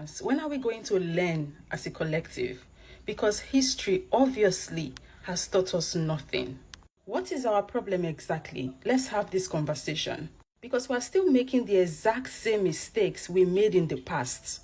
Nigerians, when are we going to learn as a collective? Because history obviously has taught us nothing. What is our problem exactly? Let's have this conversation. Because we're still making the exact same mistakes we made in the past.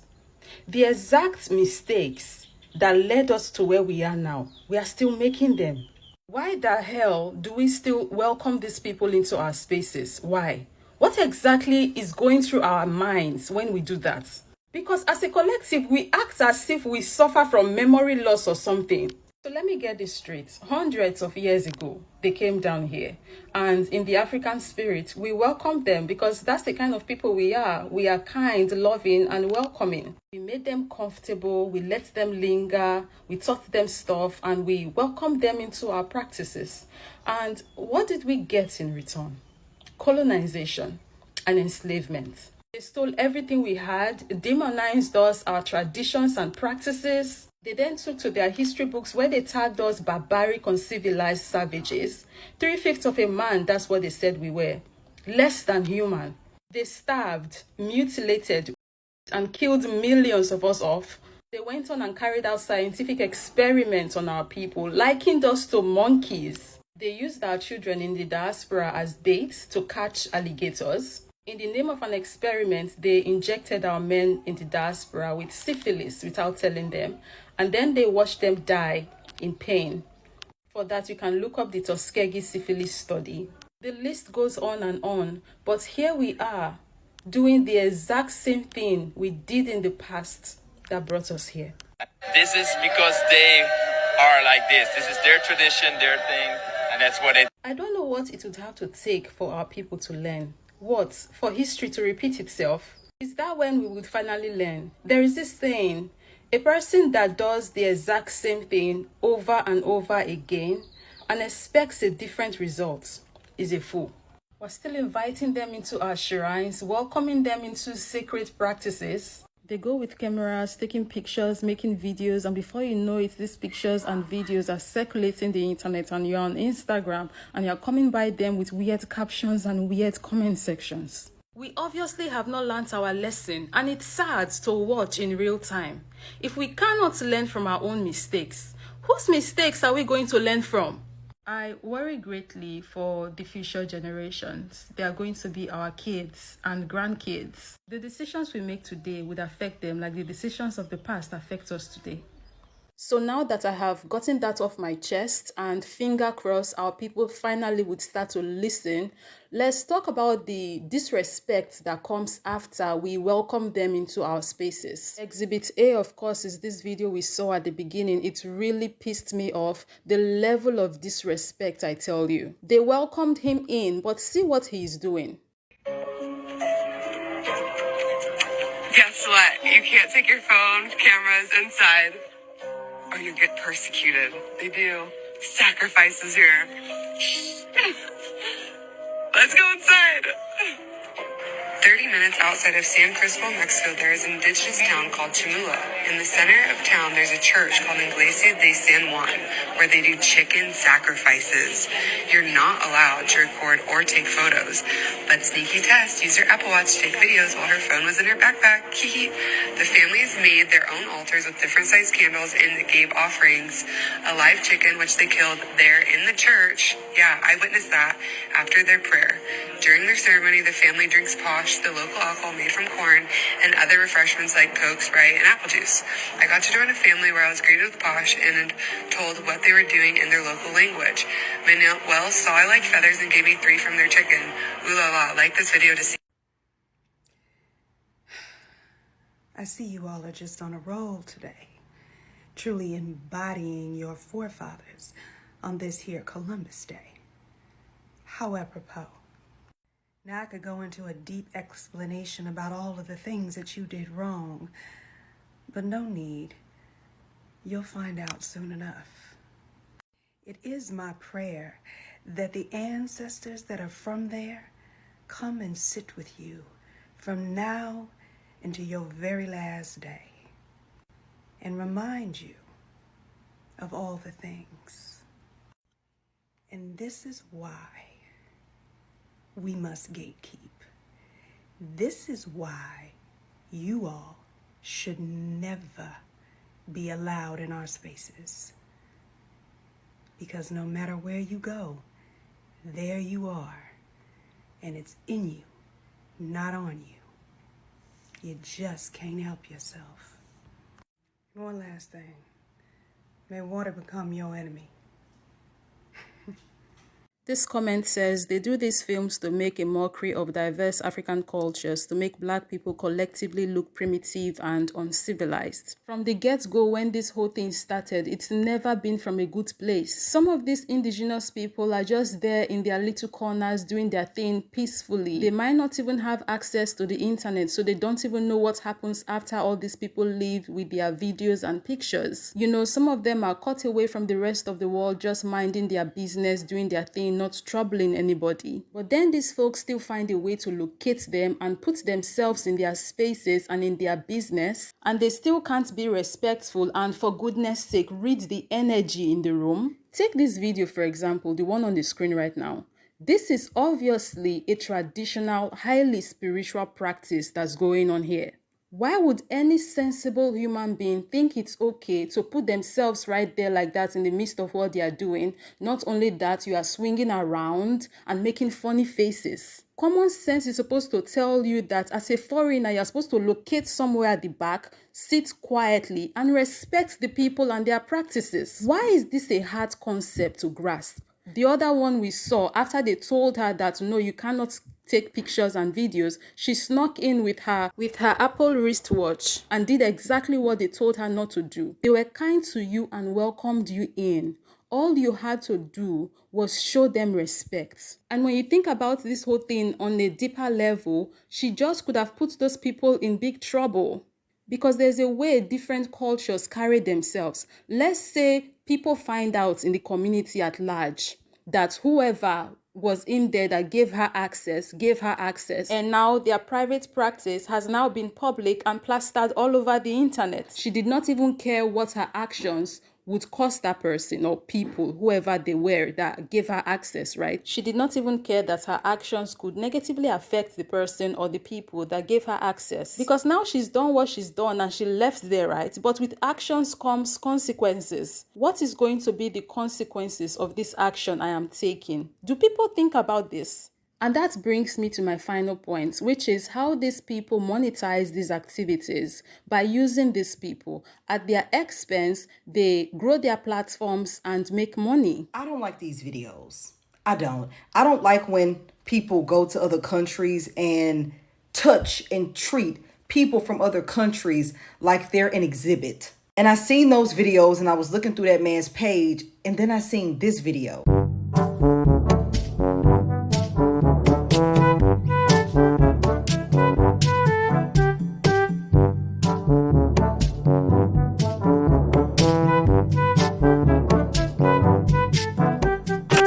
The exact mistakes that led us to where we are now, we are still making them. Why the hell do we still welcome these people into our spaces? Why? What exactly is going through our minds when we do that? Because as a collective, we act as if we suffer from memory loss or something. So let me get this straight. Hundreds of years ago, they came down here. And in the African spirit, we welcomed them because that's the kind of people we are. We are kind, loving, and welcoming. We made them comfortable. We let them linger. We taught them stuff. And we welcomed them into our practices. And what did we get in return? Colonization and enslavement. They stole everything we had, demonized us, our traditions and practices. They then took to their history books where they tagged us barbaric, uncivilized savages. 3/5 of a man, that's what they said we were. Less than human. They starved, mutilated, and killed millions of us off. They went on and carried out scientific experiments on our people, likened us to monkeys. They used our children in the diaspora as bait to catch alligators. In the name of an experiment, they injected our men in the diaspora with syphilis without telling them, and then they watched them die in pain. For that, you can look up the Tuskegee syphilis study. The list goes on, but here we are, doing the exact same thing we did in the past that brought us here. This is because they are like this. This is their tradition, their thing, and that's what it... I don't know what it would have to take for our people to learn. What? For history to repeat itself? Is that when we would finally learn? There is this saying, a person that does the exact same thing over and over again and expects a different result is a fool. We're still inviting them into our shrines, welcoming them into sacred practices. They go with cameras, taking pictures, making videos, and before you know it, these pictures and videos are circulating the internet, and you're on Instagram, and you're coming by them with weird captions and weird comment sections. We obviously have not learnt our lesson, and it's sad to watch in real time. If we cannot learn from our own mistakes, whose mistakes are we going to learn from? I worry greatly for the future generations. They are going to be our kids and grandkids. The decisions we make today would affect them like the decisions of the past affect us today. So now that I have gotten that off my chest and finger crossed our people finally would start to listen, let's talk about the disrespect that comes after we welcome them into our spaces. Exhibit A, of course, is this video we saw at the beginning. It really pissed me off. The level of disrespect, I tell you. They welcomed him in, but see what he's doing. Guess what? You can't take your phone, cameras inside, or you get persecuted. They do sacrifices here. Let's go inside. 30 minutes outside of San Cristobal, Mexico, there is an indigenous town called Chamula. In the center of town, there's a church called Iglesia de San Juan, where they do chicken sacrifices. You're not allowed to record or take photos, but sneaky test, use your Apple Watch to take videos while her phone was in her backpack. The families made their own altars with different sized candles and gave offerings. A live chicken, which they killed there in the church. Yeah, I witnessed that after their prayer. During their ceremony, the family drinks posh, the local alcohol made from corn, and other refreshments like Coke, Sprite, and apple juice. I got to join a family where I was greeted with posh and told what they were doing in their local language. Manuel saw I liked feathers and gave me 3 from their chicken. Ooh la la, like this video to see. I see you all are just on a roll today, truly embodying your forefathers on this here Columbus Day. How apropos. Now I could go into a deep explanation about all of the things that you did wrong, but no need. You'll find out soon enough. It is my prayer that the ancestors that are from there come and sit with you from now into your very last day and remind you of all the things. And this is why we must gatekeep. This is why you all should never be allowed in our spaces. Because no matter where you go, there you are. And it's in you, not on you. You just can't help yourself. One last thing. May water become your enemy. This comment says they do these films to make a mockery of diverse African cultures, to make Black people collectively look primitive and uncivilized. From the get-go, when this whole thing started, it's never been from a good place. Some of these indigenous people are just there in their little corners doing their thing peacefully. They might not even have access to the internet, so they don't even know what happens after all these people leave with their videos and pictures. You know, some of them are cut away from the rest of the world, just minding their business, doing their thing, not troubling anybody. But then these folks still find a way to locate them and put themselves in their spaces and in their business, and they still can't be respectful and, for goodness sake, read the energy in the room. Take this video, for example, the one on the screen right now. This is obviously a traditional, highly spiritual practice that's going on here. Why would any sensible human being think it's okay to put themselves right there like that in the midst of what they are doing? Not only that, you are swinging around and making funny faces. Common sense is supposed to tell you that as a foreigner, you're supposed to locate somewhere at the back, sit quietly, and respect the people and their practices. Why is this a hard concept to grasp? The other one we saw, after they told her that no, you cannot take pictures and videos, she snuck in with her Apple wristwatch and did exactly what they told her not to do. They were kind to you and welcomed you in. All you had to do was show them respect. And when you think about this whole thing on a deeper level, she just could have put those people in big trouble. Because there's a way different cultures carry themselves. Let's say people find out in the community at large that whoever was in there that gave her access, and now their private practice has now been public and plastered all over the internet. She did not even care what her actions would cost that person or people, whoever they were that gave her access, right? She did not even care that her actions could negatively affect the person or the people that gave her access. Because now she's done what she's done and she left there, right? But with actions comes consequences. What is going to be the consequences of this action I am taking? Do people think about this? And that brings me to my final point, which is how these people monetize these activities. By using these people at their expense, they grow their platforms and make money. I don't like these videos. I don't like when people go to other countries and touch and treat people from other countries like they're an exhibit. And I seen those videos and I was looking through that man's page, and then I seen this video.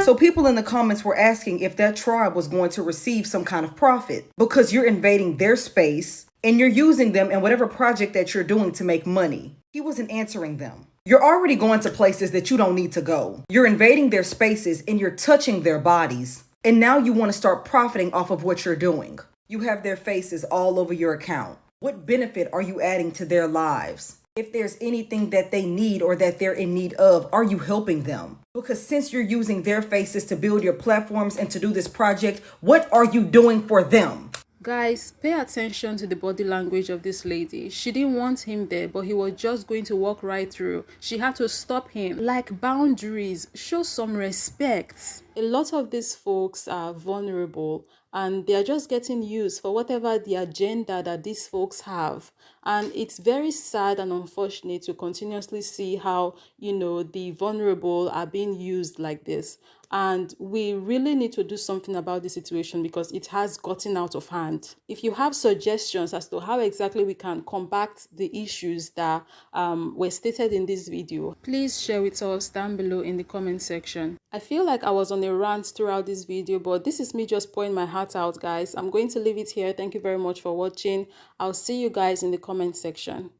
So people in the comments were asking if that tribe was going to receive some kind of profit because you're invading their space and you're using them in whatever project that you're doing to make money. He wasn't answering them. You're already going to places that you don't need to go. You're invading their spaces and you're touching their bodies. And now you want to start profiting off of what you're doing. You have their faces all over your account. What benefit are you adding to their lives? If there's anything that they need or that they're in need of, are you helping them? Because since you're using their faces to build your platforms and to do this project, what are you doing for them? Guys, pay attention to the body language of this lady. She didn't want him there, but he was just going to walk right through. She had to stop him. Like boundaries, show some respect. A lot of these folks are vulnerable and they're just getting used for whatever the agenda that these folks have. And it's very sad and unfortunate to continuously see how, the vulnerable are being used like this. And we really need to do something about the situation because it has gotten out of hand. If you have suggestions as to how exactly we can combat the issues that were stated in this video, please share with us down below in the comment section. I feel like I was on a rant throughout this video, but this is me just pouring my heart out, guys. I'm going to leave it here. Thank you very much for watching. I'll see you guys in the comment section.